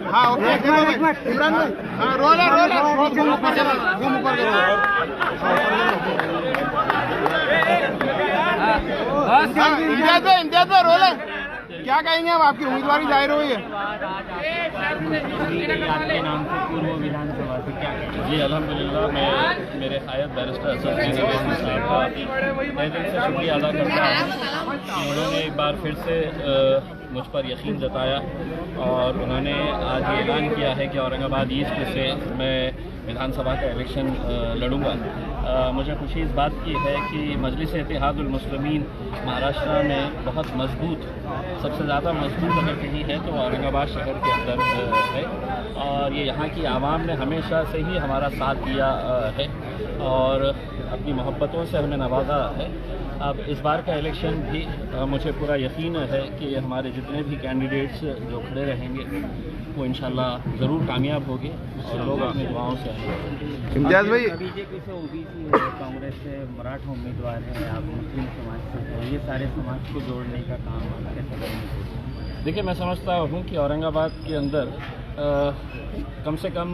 हाँ ओके इमरान भाई, हाँ रोल है इम्तियाज भाई रोल है। क्या कहेंगे अब, आपकी उम्मीदवारी जाहिर हुई है? आपके नाम से पूर्व विधानसभा से क्या कहेंगे? जी अल्हम्दुलिल्लाह, मैं मेरे कायद बैरिस्टर असद साहब का तहे दिल से शुक्रिया अदा करता हूँ कि उन्होंने एक बार फिर से मुझ पर यकीन जताया और उन्होंने आज ये ऐलान किया है कि औरंगाबाद ईस्ट से मैं विधानसभा का इलेक्शन लड़ूंगा। मुझे खुशी इस बात की है कि मजलिस इत्तेहादुल मुस्लिमीन महाराष्ट्र में बहुत मजबूत, सबसे ज़्यादा मजबूत अगर कहीं है तो औरंगाबाद शहर के अंदर है और ये यहाँ की आवाम ने हमेशा से ही हमारा साथ दिया है और अपनी मोहब्बतों से हमें नवाजा है। अब इस बार का इलेक्शन भी मुझे पूरा यकीन है कि हमारे जितने भी कैंडिडेट्स जो खड़े रहेंगे वो इंशाल्लाह ज़रूर कामयाब होंगे और लोग अपनी दुआओं से आएंगे। इम्तियाज भाई, बीजेपी से ओबीसी है, कांग्रेस से मराठा उम्मीदवार हैं, आप मुस्लिम समाज से हैं, ये सारे समाज को जोड़ने का काम आप कैसे करेंगे? देखिए, मैं समझता हूँ कि औरंगाबाद के अंदर कम से कम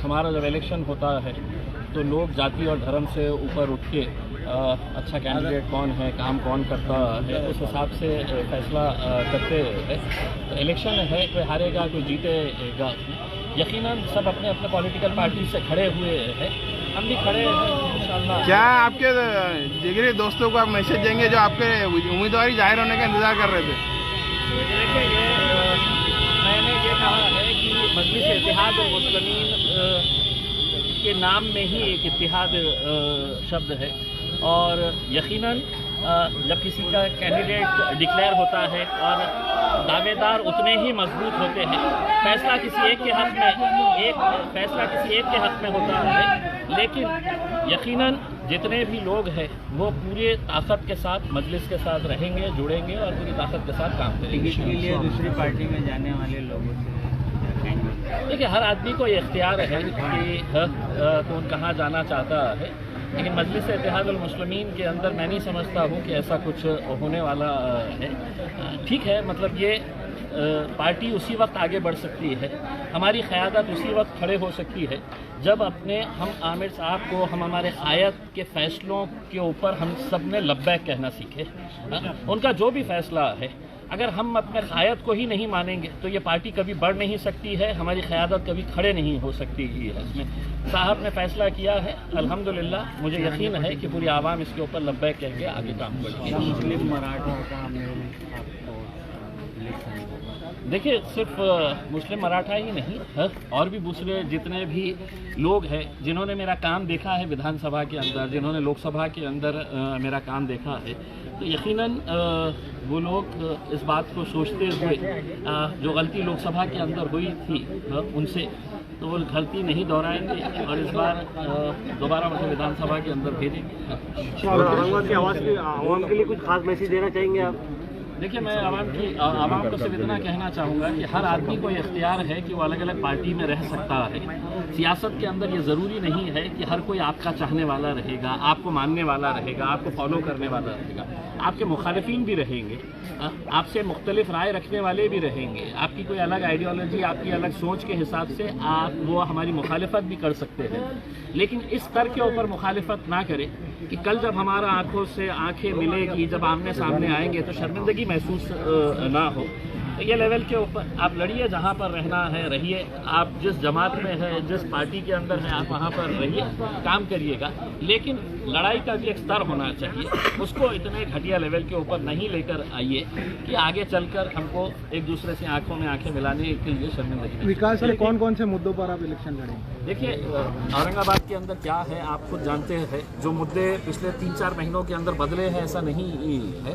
हमारा जब इलेक्शन होता है तो लोग जाति और धर्म से ऊपर उठ के अच्छा कैंडिडेट कौन है, काम कौन करता है, उस हिसाब से फैसला करते हैं। तो इलेक्शन है, कोई हारेगा कोई जीतेगा, यकीनन सब अपने अपने पॉलिटिकल पार्टी से खड़े हुए हैं, हम भी खड़े हैं इंशाल्लाह। क्या आपके जिगरी दोस्तों को आप मैसेज देंगे जो आपके उम्मीदवारी जाहिर होने का इंतजार कर रहे थे? देखिए, मैंने ये कहा है कि मजलिस इत्तेहादुल मुस्लिमीन के नाम में ही एक इत्तेहाद शब्द है और यकीनन जब किसी का कैंडिडेट डिक्लेयर होता है और दावेदार उतने ही मजबूत होते हैं, फैसला किसी एक के हक में होता है, लेकिन यकीनन जितने भी लोग हैं वो पूरे ताकत के साथ मजलिस के साथ रहेंगे, जुड़ेंगे और पूरी ताकत के साथ काम करेंगे। टिकट के लिए दूसरी पार्टी में जाने वाले लोगों से देखिए, हर आदमी को ये इख्तियार है कि कौन कहाँ जाना चाहता है, लेकिन मजलिस इत्तेहादुल मुस्लिमीन के अंदर मैं नहीं समझता हूँ कि ऐसा कुछ होने वाला है। ठीक है, मतलब ये पार्टी उसी वक्त आगे बढ़ सकती है, हमारी क़यादत उसी वक्त खड़े हो सकती है जब हम आमिर साहब को, हम हमारे क़ायद के फ़ैसलों के ऊपर हम सब ने लब्बैक कहना सीखे। उनका जो भी फ़ैसला है, अगर हम अपने क़ायद को ही नहीं मानेंगे तो ये पार्टी कभी बढ़ नहीं सकती है, हमारी क़यादत कभी खड़े नहीं हो सकती है। इसमें साहब ने फ़ैसला किया है, अल्हम्दुलिल्लाह मुझे यकीन है कि पूरी आवाम इसके ऊपर लब्बैक कह के आगे काम करेगी। मुस्लिम मराठा का देखिए, सिर्फ मुस्लिम मराठा ही नहीं है, और भी दूसरे जितने भी लोग हैं जिन्होंने मेरा काम देखा है विधानसभा के अंदर, जिन्होंने लोकसभा के अंदर मेरा काम देखा है, तो यकीनन वो लोग इस बात को सोचते हुए जो गलती लोकसभा के अंदर हुई थी उनसे, तो वो गलती नहीं दोहराएंगे और इस बार दोबारा मुझे विधानसभा के अंदर भेजेंगे। औरंगाबाद की आवाम के लिए कुछ खास मैसेज देना चाहेंगे आप? देखिए, मैं आवाम को सिर्फ इतना कहना चाहूँगा कि हर आदमी को इख्तियार है कि वो अलग अलग पार्टी में रह सकता है। सियासत के अंदर ये ज़रूरी नहीं है कि हर कोई आपका चाहने वाला रहेगा, आपको मानने वाला रहेगा, आपको फॉलो करने वाला रहेगा। आपके मुखालिफिन भी रहेंगे, आपसे मुख्तलिफ राय रखने वाले भी रहेंगे, आपकी कोई अलग आइडियोलॉजी, आपकी अलग सोच के हिसाब से वो हमारी मुखालिफत भी कर सकते हैं, लेकिन इस स्तर के ऊपर मुखालिफत ना करें कि कल जब हमारा आंखों से आंखें मिलेगी, जब आमने सामने आएंगे तो शर्मिंदगी महसूस ना हो। तो ये लेवल के ऊपर आप लड़िए, जहाँ पर रहना है रहिए, आप जिस जमात में है, जिस पार्टी के अंदर है, आप वहाँ पर रहिए, काम करिएगा, लेकिन लड़ाई का भी एक स्तर होना चाहिए। उसको इतने घटिया लेवल के ऊपर नहीं लेकर आइए कि आगे चलकर हमको एक दूसरे से आंखों में आंखें मिलाने के लिए शर्मिंदगी। विकास के कौन कौन से मुद्दों पर आप इलेक्शन लड़ेंगे? देखिए, औरंगाबाद के अंदर क्या है आप खुद जानते हैं, जो मुद्दे पिछले 3-4 महीनों के अंदर बदले हैं ऐसा नहीं है।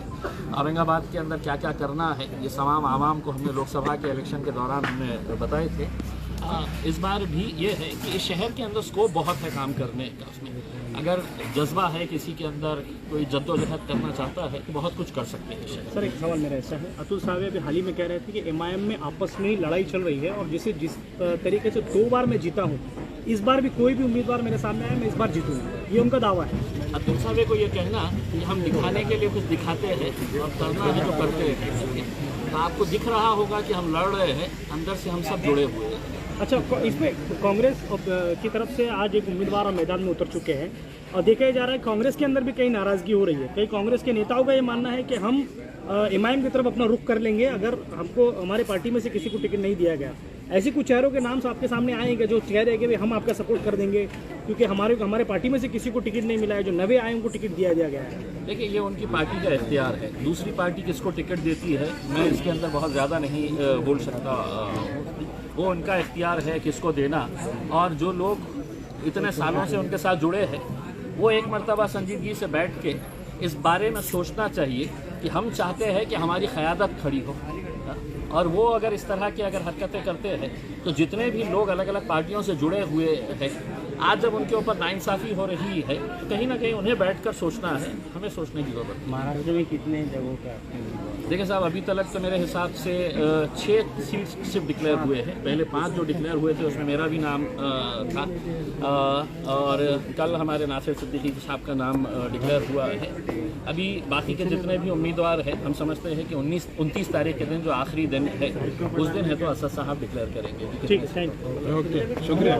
औरंगाबाद के अंदर क्या क्या करना है ये तमाम आवाम को हमने लोकसभा के इलेक्शन के दौरान हमने बताए थे। इस बार भी ये है कि इस शहर के अंदर स्कोप बहुत है काम करने का। उसमें अगर जज्बा है किसी के अंदर, कोई जद्दोजहद करना चाहता है तो बहुत कुछ कर सकते हैं। सर एक सवाल मेरा ऐसा है, अतुल साहब अभी हाल ही में कह रहे थे कि एमआईएम में आपस में ही लड़ाई चल रही है और जिस तरीके से 2 बार मैं जीता हूँ, इस बार भी कोई भी उम्मीदवार मेरे सामने आया मैं इस बार जीतूंगा, ये उनका दावा है। अतुल साहब को ये कहना कि हम दिखाने के लिए कुछ दिखाते हैं और करना है तो करते हैं, तो आपको दिख रहा होगा कि हम लड़ रहे हैं, अंदर से हम सब जुड़े हुए हैं। अच्छा, इसमें कांग्रेस की तरफ से आज एक उम्मीदवार मैदान में उतर चुके हैं और देखा जा रहा है कांग्रेस के अंदर भी कई नाराजगी हो रही है। कई कांग्रेस के नेताओं का ये मानना है कि हम एमआईएम की तरफ अपना रुख कर लेंगे अगर हमको हमारे पार्टी में से किसी को टिकट नहीं दिया गया। ऐसे कुछ चेहरों के नाम आपके सामने आएंगे जो कह रहे हैं कि भाई हम आपका सपोर्ट कर देंगे क्योंकि हमारे पार्टी में से किसी को टिकट नहीं मिला है, जो नए आए उनको टिकट दिया गया है। देखिए, ये उनकी पार्टी का इख्तियार है, दूसरी पार्टी किसको टिकट देती है मैं इसके अंदर बहुत ज़्यादा नहीं बोल सकता। वो उनका इख्तियार है किसको देना, और जो लोग इतने सालों से उनके साथ जुड़े हैं वो एक मर्तबा संजीदगी से बैठ के इस बारे में सोचना चाहिए कि हम चाहते हैं कि हमारी क़यादत खड़ी हो, और वो अगर इस तरह की अगर हरकतें करते हैं तो जितने भी लोग अलग अलग पार्टियों से जुड़े हुए हैं, आज जब उनके ऊपर नाइंसाफ़ी हो रही है तो कहीं ना कहीं उन्हें बैठकर सोचना है, हमें सोचने की ज़रूरत है। महाराष्ट्र में कितने जगहों का? देखिए साहब, अभी तक तो मेरे हिसाब से 6 सीट सिर्फ डिक्लेयर हुए हैं। पहले 5 जो डिक्लेयर हुए थे उसमें मेरा भी नाम था, और कल हमारे नासिर सिद्दीकी साहब का नाम डिक्लेयर हुआ है। अभी बाकी के जितने भी उम्मीदवार हैं हम समझते हैं कि 29 तारीख के दिन जो आखिरी दिन है उस दिन है तो असद साहब डिक्लेयर करेंगे। ठीक है, थैंक यू। ओके, शुक्रिया।